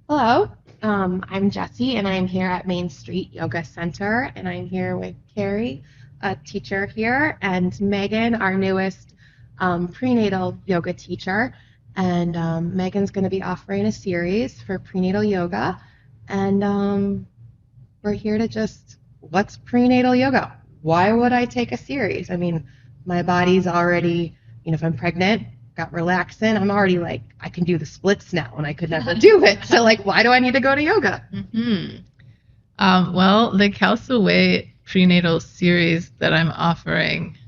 Hello, I'm Jessie, and I'm here at Main Street Yoga Center, and I'm here with Cari, a teacher here, and Meagan, our newest prenatal yoga teacher. And Meagan's going to be offering a series for prenatal yoga, and we're here to just, what's prenatal yoga? Why would I take a series? I mean, my body's already, if I'm pregnant, got relaxin', I'm already like, I can do the splits now, and I could never do it. So, like, why do I need to go to yoga? Well, the Calsa Way prenatal series that I'm offering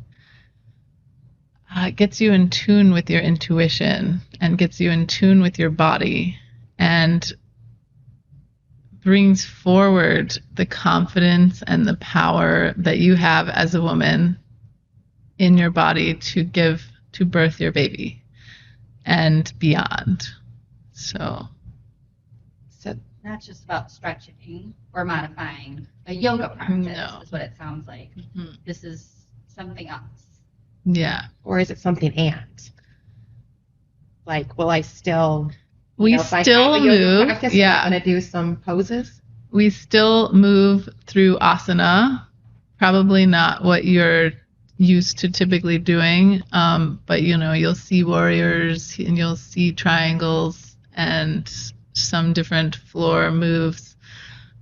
gets you in tune with your intuition and gets you in tune with your body and brings forward the confidence and the power that you have as a woman in your body to birth your baby and beyond. So not just about stretching or modifying a yoga practice, No. is what it sounds like. This is something else. Yeah. Or is it something and? Like, will I still, We if I still have a yoga move. practice, Yeah. I'm going to do some poses? We still move through asana, probably not what you're used to typically doing, but you'll see warriors and you'll see triangles and some different floor moves,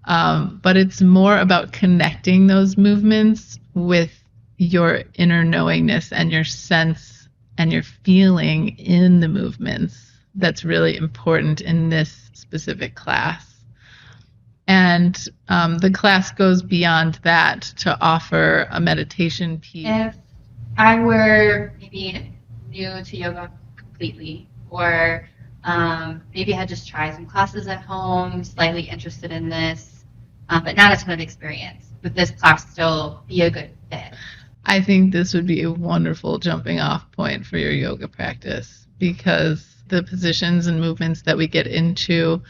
but it's more about connecting those movements with your inner knowingness and your sense and your feeling in the movements. That's really important in this specific class. And the class goes beyond that to offer a meditation piece. If I were maybe new to yoga completely, or maybe had just tried some classes at home, slightly interested in this, but not a ton of experience, would this class still be a good fit? I think this would be a wonderful jumping off point for your yoga practice, because the positions and movements that we get into,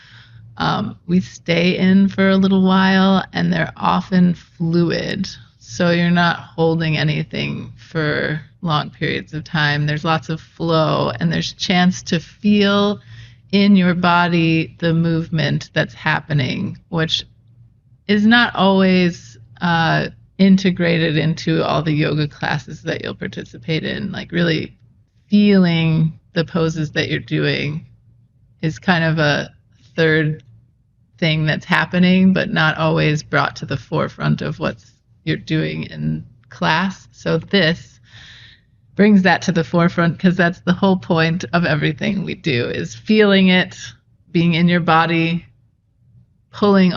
we stay in for a little while, and they're often fluid. So you're not holding anything for long periods of time. There's lots of flow, and there's a chance to feel in your body the movement that's happening, which is not always integrated into all the yoga classes that you'll participate in. Like, really feeling the poses that you're doing is kind of a third thing that's happening, but not always brought to the forefront of what you're doing in class. So this brings that to the forefront, because that's the whole point of everything we do, is feeling it, being in your body, pulling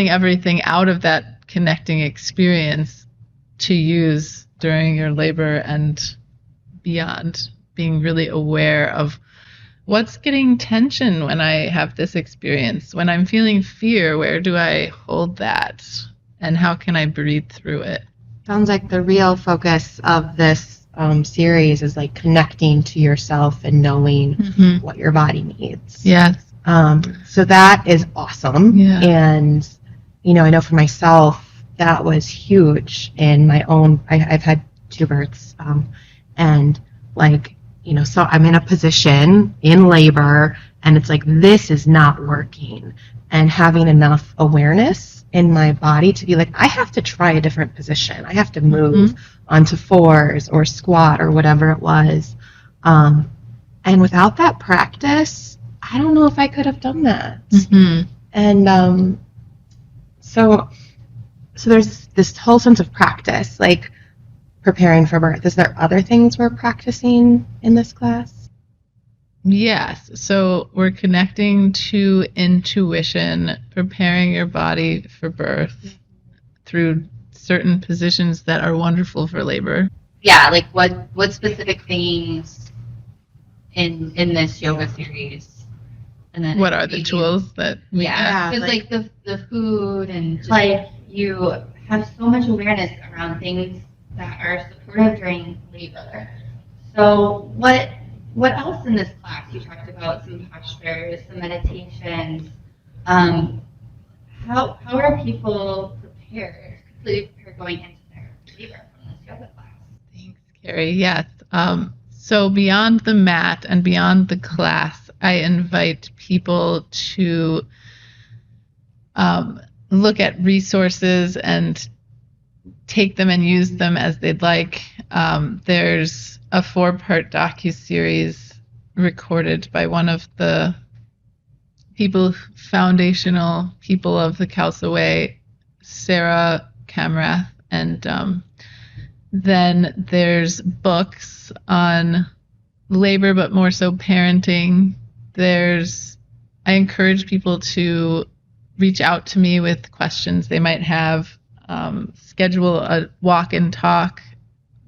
everything out of that connecting experience to use during your labor and beyond, being really aware of what's getting tension when I have this experience. When I'm feeling fear, where do I hold that? And how can I breathe through it? Sounds like the real focus of this series is like connecting to yourself and knowing what your body needs. Yes. So that is awesome. Yeah. And, I know for myself, that was huge in my own, I've had 2 births. And like, so I'm in a position in labor, and it's like, this is not working. And having enough awareness in my body to be like, I have to try a different position. I have to move onto 4s or squat or whatever it was. And without that practice, I don't know if I could have done that. And so there's this whole sense of practice, like preparing for birth. Is there other things we're practicing in this class? Yes. So we're connecting to intuition, preparing your body for birth through certain positions that are wonderful for labor. Yeah, like what specific things in this yoga series? And then what are the tools that we have? Because like the food, and just like you have so much awareness around things that are supportive during labor. So what else in this class? You talked about some postures, some meditations. How are people completely prepared going into their labor from this yoga class? Thanks, Cari. Yes. So beyond the mat and beyond the class, I invite people to look at resources and take them and use them as they'd like. There's a 4-part docuseries recorded by one of the foundational people of the Khalsa Way, Sarah Kamrath, and then there's books on labor, but more so parenting. I encourage people to reach out to me with questions they might have. Schedule a walk and talk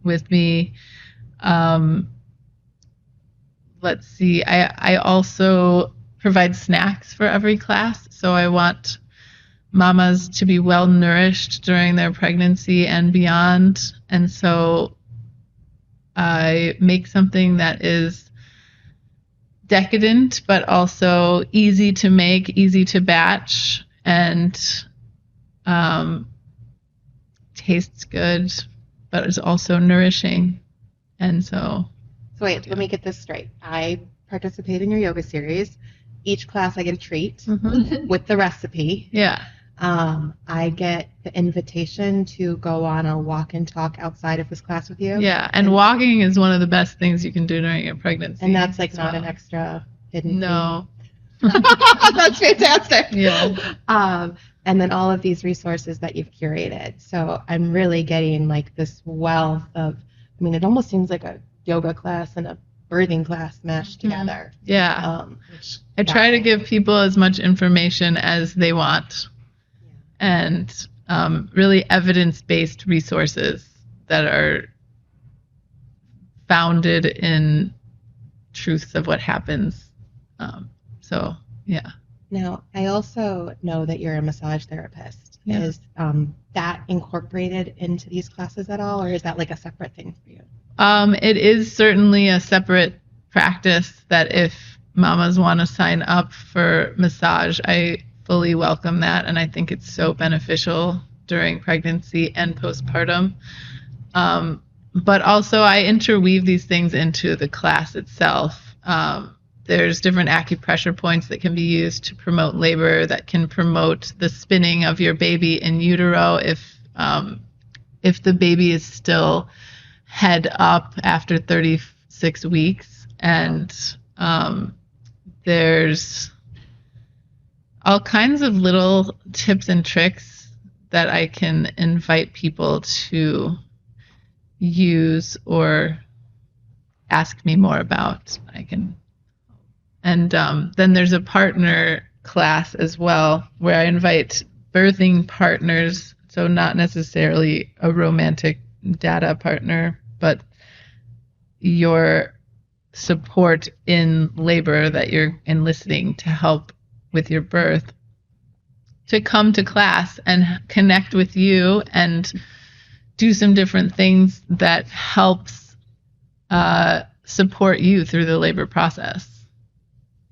with me. Let's see. I also provide snacks for every class, so I want mamas to be well nourished during their pregnancy and beyond, and so I make something that is decadent but also easy to make, easy to batch, and tastes good but is also nourishing. And so wait, let me get this straight. I participate in your yoga series. Each class I get a treat with the recipe. Yeah. I get the invitation to go on a walk and talk outside of this class with you. Yeah, and walking is one of the best things you can do during your pregnancy. And that's like not an extra hidden No. fee. That's fantastic. Yeah. And then all of these resources that you've curated. So I'm really getting like this wealth of, I mean, it almost seems like a yoga class and a birthing class mashed together. Yeah. I try to give people as much information as they want. And really evidence-based resources that are founded in truths of what happens. So, yeah. Now, I also know that you're a massage therapist. Yeah. Is that incorporated into these classes at all, or is that like a separate thing for you? It is certainly a separate practice that if mamas want to sign up for massage, I fully welcome that, and I think it's so beneficial during pregnancy and postpartum. But also I interweave these things into the class itself. There's different acupressure points that can be used to promote labor, that can promote the spinning of your baby in utero if the baby is still head up after 36 weeks. And there's all kinds of little tips and tricks that I can invite people to use or ask me more about. And then there's a partner class as well where I invite birthing partners, so not necessarily a romantic data partner, but your support in labor that you're enlisting to help with your birth, to come to class and connect with you and do some different things that helps support you through the labor process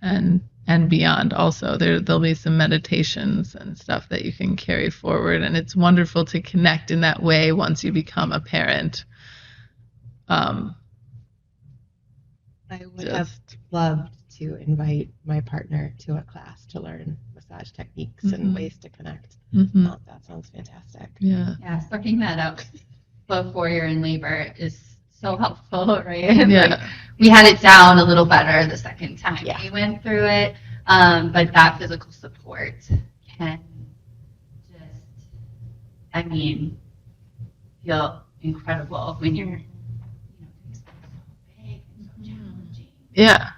and beyond. Also, there'll be some meditations and stuff that you can carry forward, and it's wonderful to connect in that way once you become a parent. I would have loved to invite my partner to a class to learn massage techniques and ways to connect. That sounds fantastic. Yeah. Yeah, sorting that out before you're in labor is so helpful, right? Yeah. Like, we had it down a little better the second time Yeah. we went through it, but that physical support can just, I mean, feel incredible when you're, doing something so big and so challenging. Yeah.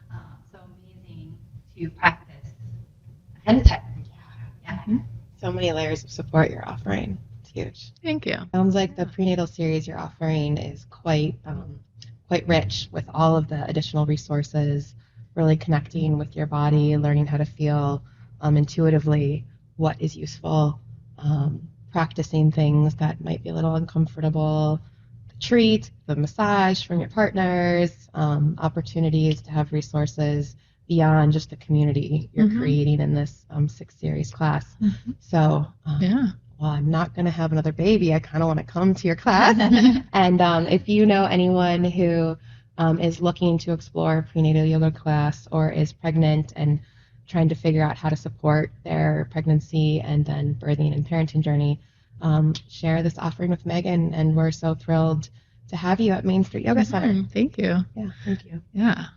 So amazing to practice ahead of time. Yeah. So many layers of support you're offering. It's huge. Thank you. Sounds like the prenatal series you're offering is quite rich with all of the additional resources, really connecting with your body, learning how to feel intuitively what is useful, practicing things that might be a little uncomfortable, the treat, the massage from your partners, opportunities to have resources beyond just the community you're creating in this 6-series class. So Yeah. well, I'm not going to have another baby. I kind of want to come to your class. And if you know anyone who is looking to explore prenatal yoga class or is pregnant and trying to figure out how to support their pregnancy and then birthing and parenting journey, share this offering with Meagan. And we're so thrilled to have you at Main Street Yoga Center. Thank you. Yeah, thank you. Yeah.